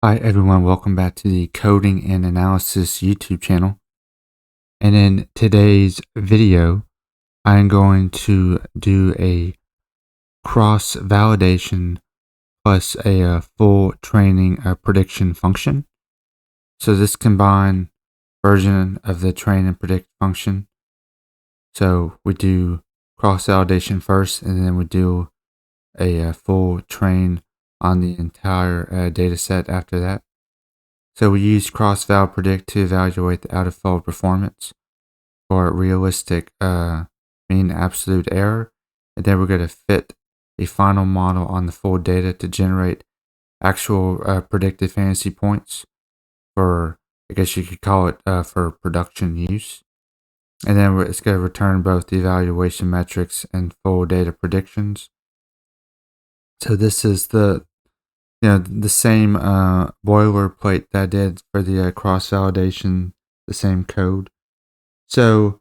Hi everyone, welcome back to the Coding and Analysis YouTube channel. And in today's video, I'm going to do a cross-validation plus a full training prediction function. So this combined version of the train and predict function. So we do cross-validation first, and then we do a full train on the entire data set after that. So we use CrossValidation to evaluate the out-of-fold performance for realistic mean absolute error. And then we're going to fit a final model on the full data to generate actual predicted fantasy points for, I guess you could call it, for production use. And then it's going to return both the evaluation metrics and full data predictions. So this is the same boilerplate that I did for the cross-validation, the same code. So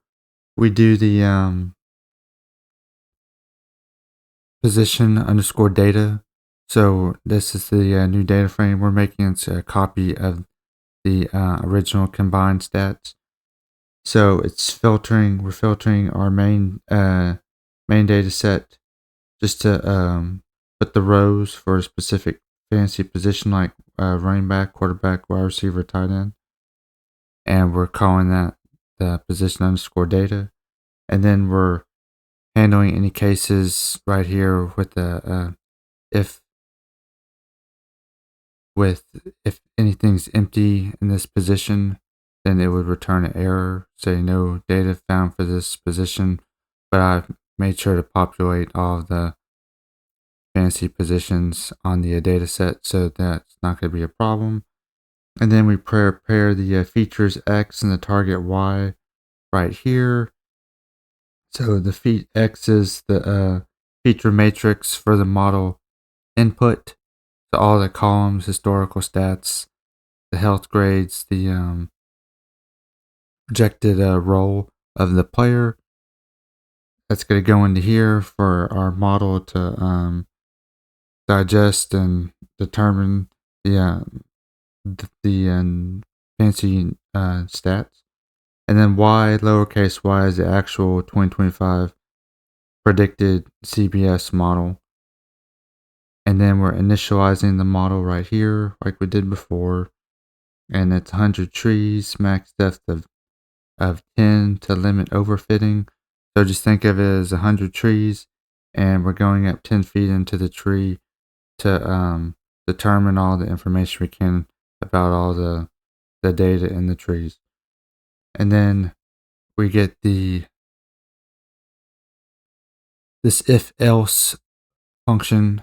we do the position underscore data. So this is the new data frame we're making. It's a copy of the original combined stats. So it's filtering. We're filtering our main data set just to put the rows for a specific fantasy position, like running back, quarterback, wide receiver, tight end. And we're calling that the position underscore data. And then we're handling any cases right here with the if anything's empty in this position, then it would return an error, say no data found for this position. But I made sure to populate all of the fantasy positions on the data set, so that's not going to be a problem. And then we prepare the features X and the target Y right here. So the X is the feature matrix for the model input. So all the columns, historical stats, the health grades, the projected role of the player. That's going to go into here for our model to digest and determine the fancy stats. And then Y, lowercase y, is the actual 2025 predicted CBS model. And then we're initializing the model right here, like we did before. And it's 100 trees, max depth of 10 to limit overfitting. So just think of it as 100 trees, and we're going up 10 feet into the tree to determine all the information we can about all the data in the trees. And then we get this if-else function,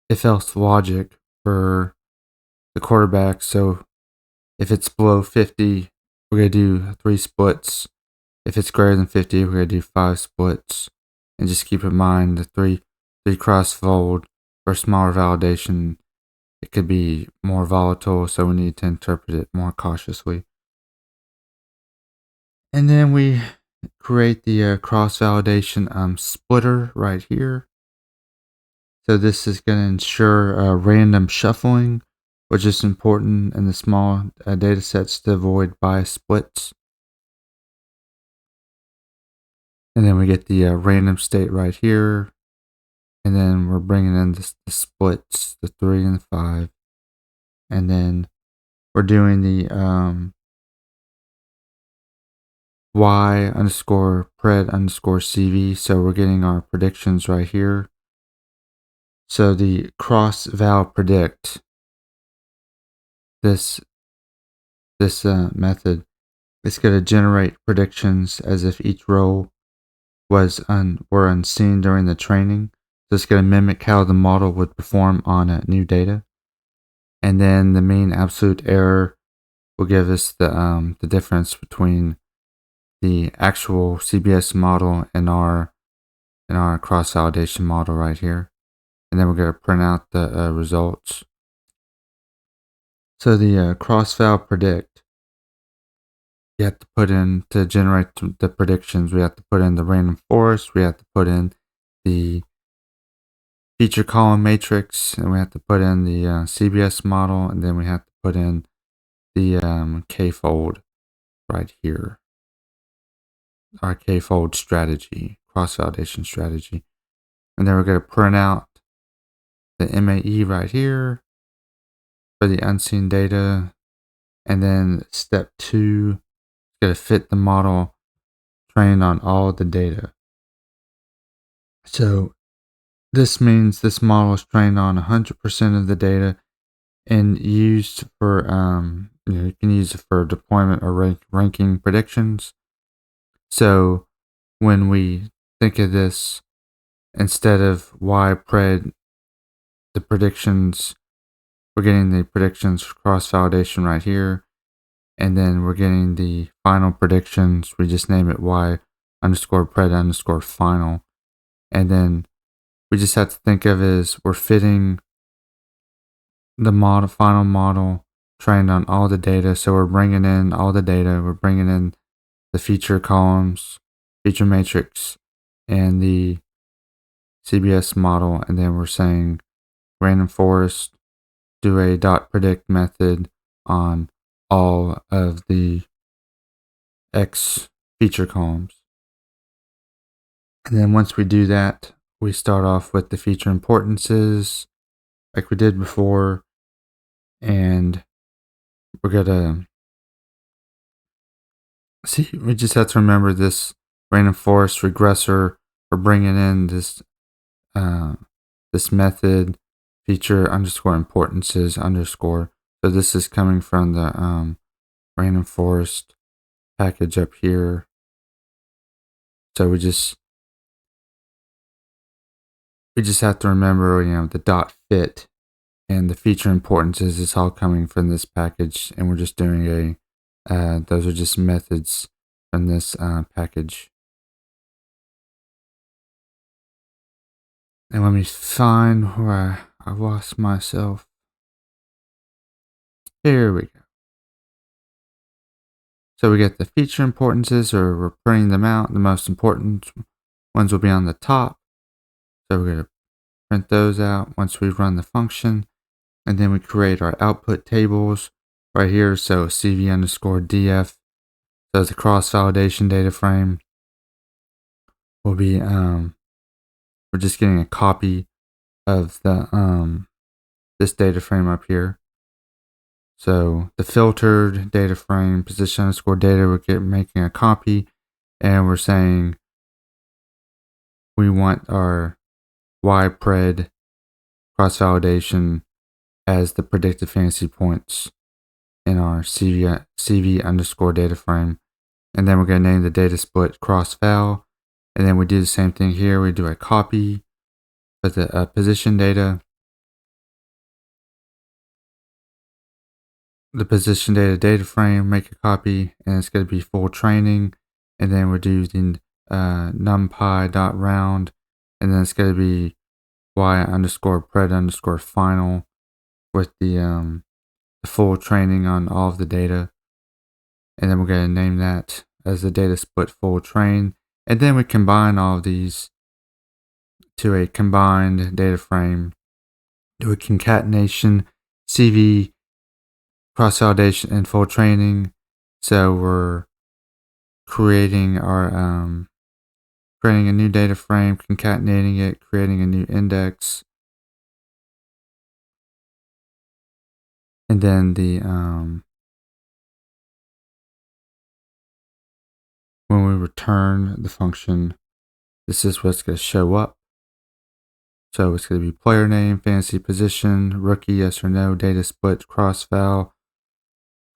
if-else logic for the quarterback. So if it's below 50, we're going to do 3 splits. If it's greater than 50, we're going to do 5 splits. And just keep in mind the three cross-fold for smaller validation, it could be more volatile, so we need to interpret it more cautiously. And then we create the cross-validation splitter right here. So this is going to ensure random shuffling, which is important in the small data sets to avoid bias splits. And then we get the random state right here. And then we're bringing in the splits, the 3 and the 5. And then we're doing the y underscore pred underscore CV. So we're getting our predictions right here. So the cross-val predict, this method, it's going to generate predictions as if each row were unseen during the training. So it's going to mimic how the model would perform on new data. And then the mean absolute error will give us the difference between the actual CBS model and our cross-validation model right here. And then we're going to print out the results. So the cross-val predict, you have to put in, to generate the predictions, we have to put in the random forest, we have to put in the feature column matrix, and we have to put in the CBS model, and then we have to put in the k-fold right here, our k-fold strategy, cross-validation strategy. And then we're going to print out the MAE right here for the unseen data. And then step 2 is going to fit the model trained on all the data. So this means this model is trained on 100% of the data and used for, you can use it for deployment or ranking predictions. So when we think of this, instead of y-pred, the predictions, we're getting the predictions for cross-validation right here. And then we're getting the final predictions. We just name it y_pred_final. And then we just have to think of it as we're fitting the final model trained on all the data. So we're bringing in all the data. We're bringing in the feature columns, feature matrix, and the CBS model. And then we're saying random forest, do a .predict method on all of the X feature columns. And then once we do that, we start off with the feature importances like we did before. And we're gonna see, we just have to remember this random forest regressor for bringing in this this method feature_importances_. So this is coming from the random forest package up here. So we just have to remember, the .fit and the feature importances is all coming from this package, and we're just doing those are just methods from this package. And let me find where I lost myself. Here we go. So we get the feature importances, or we're printing them out. The most important ones will be on the top. So we're going to print those out once we run the function. And then we create our output tables right here. So CV_df. So the cross-validation data frame will be, we're just getting a copy of the this data frame up here. So the filtered data frame, position_data, we're making a copy, and we're saying we want our y-pred cross-validation as the predicted fantasy points in our CV_data frame. And then we're going to name the data split cross-val. And then we do the same thing here. We do a copy of the position data. The position data frame, make a copy, and it's going to be full training. And then we're doing numpy.round, and then it's going to be y_pred_final with the full training on all of the data. And then we're going to name that as the data split full train. And then we combine all of these to a combined data frame, do a concatenation, CV, cross-validation, and full training. So we're creating our creating a new data frame, concatenating it, creating a new index, and then the when we return the function, this is what's going to show up. So it's going to be player name, fantasy position, rookie, yes or no, data split, cross-val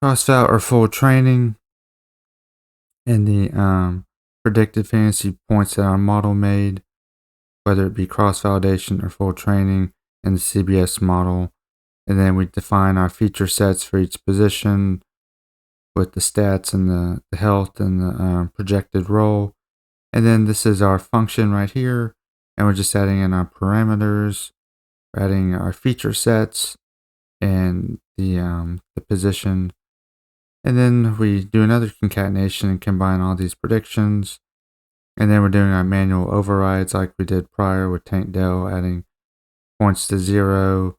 or full training, and the predicted fantasy points that our model made, whether it be cross-validation or full training, and the CBS model. And then we define our feature sets for each position with the stats and the health and the projected role. And then this is our function right here. And we're just adding in our parameters, we're adding our feature sets and the position. And then we do another concatenation and combine all these predictions. And then we're doing our manual overrides like we did prior with tankdel, adding points to 0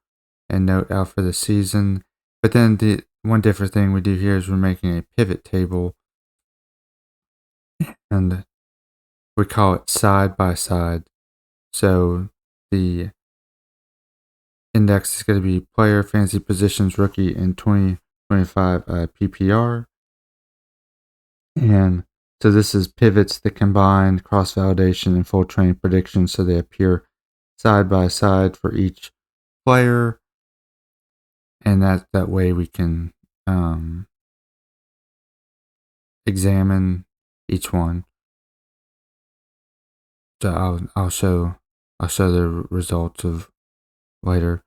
and note out for the season. But then the one different thing we do here is we're making a pivot table, and we call it side by side. So the index is going to be player, fantasy positions, rookie, and 2025 PPR. And so this is pivots that combine cross-validation and full training prediction, so they appear side by side for each player. And that way we can examine each one. So I'll show the results of later.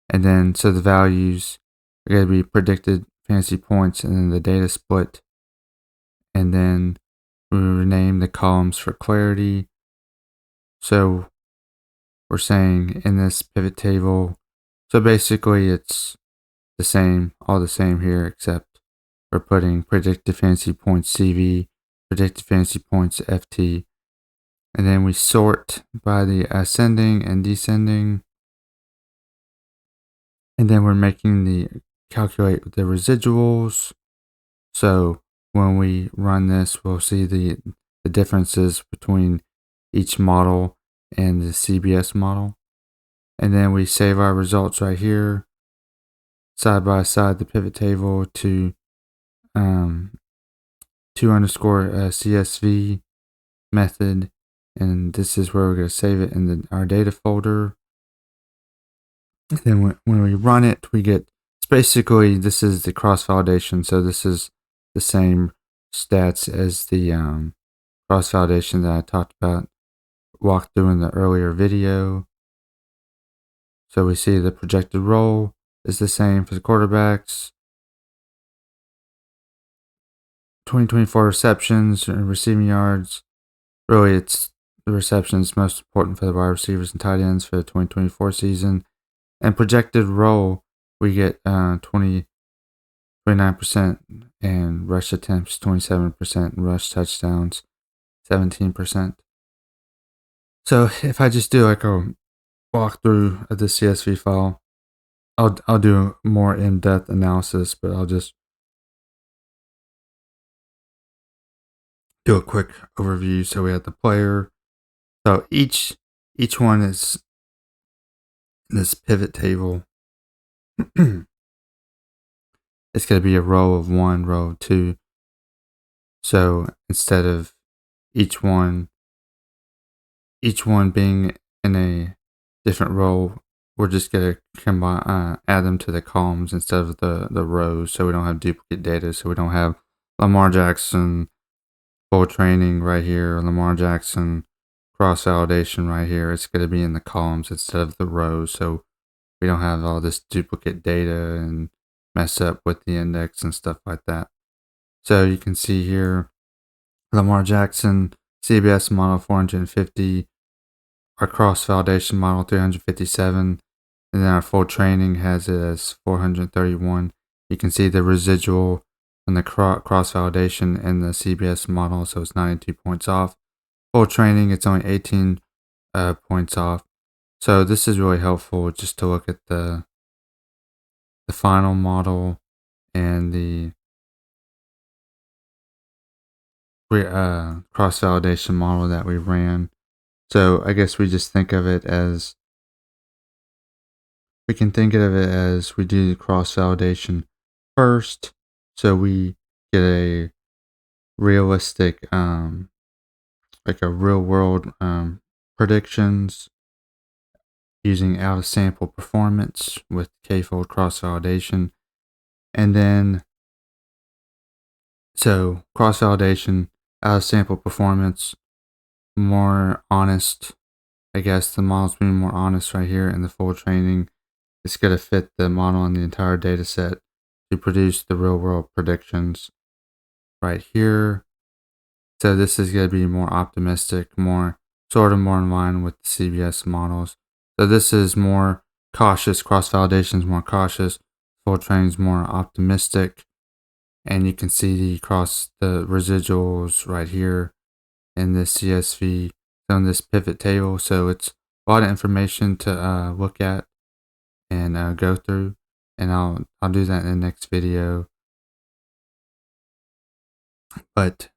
And then so the values are going to be predicted fantasy points and then the data split. And then we rename the columns for clarity. So we're saying in this pivot table, so basically it's the same, all the same here, except we're putting predicted fantasy points CV, predicted fantasy points FT, and then we sort by the ascending and descending, and then we're making the calculate the residuals. So when we run this, we'll see the differences between each model and the CBS model. And then we save our results right here, side by side the pivot table to _CSV method. And this is where we're going to save it in our data folder. And then when we run it, we get, it's basically, this is the cross-validation. So this is the same stats as the cross-validation that I talked about, walked through in the earlier video. So we see the projected role is the same for the quarterbacks. 2024 receptions and receiving yards. Really, it's the receptions most important for the wide receivers and tight ends for the 2024 season. And projected role, we get 29%, and rush attempts 27%, and rush touchdowns 17%. So if I just do like a walkthrough of the CSV file, I'll do more in-depth analysis, but I'll just do a quick overview. So we have the player. So each one is this pivot table. It's going to be a row of 1, row of 2. So instead of each one being in a different row, we're just going to combine, add them to the columns instead of the rows, so we don't have duplicate data. So we don't have Lamar Jackson full training right here, Lamar Jackson cross-validation right here. It's going to be in the columns instead of the rows, so we don't have all this duplicate data and mess up with the index and stuff like that. So you can see here, Lamar Jackson CBS model 450, our cross-validation model 357, and then our full training has it as 431. You can see the residual on the cross-validation and the CBS model, so it's 92 points off. Full training, it's only 18 points off. So this is really helpful just to look at the final model and the cross-validation model that we ran. So I guess we just think of it as, we can think of it as we do the cross-validation first, so we get a realistic, like a real-world predictions using out-of-sample performance with k-fold cross-validation. And then, so cross-validation, out-of-sample performance, more honest. I guess the model's being more honest right here in the full training. It's going to fit the model and the entire data set to produce the real-world predictions right here. So this is going to be more optimistic, more in line with the CBS models. So this is more cautious. Cross-validation is more cautious. Full training is more optimistic. And you can see the residuals right here in this CSV on this pivot table. So it's a lot of information to look at and go through, and I'll do that in the next video. But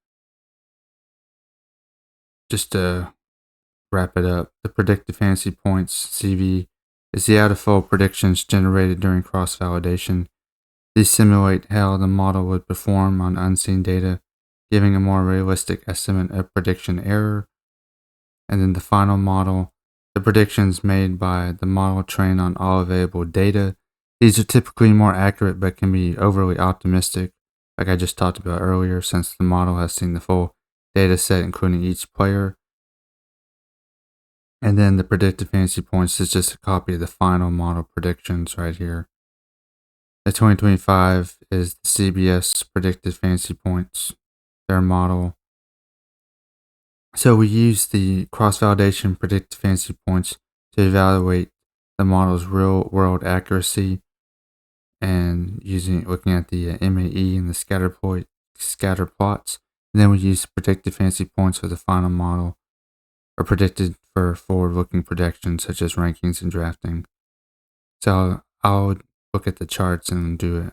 just to wrap it up, the predictive fantasy points CV is the out-of-fold predictions generated during cross-validation. These simulate how the model would perform on unseen data, giving a more realistic estimate of prediction error. And then the final model, the predictions made by the model trained on all available data. These are typically more accurate but can be overly optimistic, like I just talked about earlier, since the model has seen the full data set, including each player. And then the predictive fantasy points is just a copy of the final model predictions right here. The 2025 is the CBS predictive fantasy points, their model. So we use the cross-validation predictive fantasy points to evaluate the model's real-world accuracy, and looking at the MAE and the scatter plots. And then we use predictive fantasy points for the final model, or predicted for forward-looking predictions such as rankings and drafting. So I'll look at the charts and do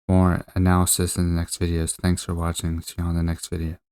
more analysis in the next videos. Thanks for watching. See you on the next video.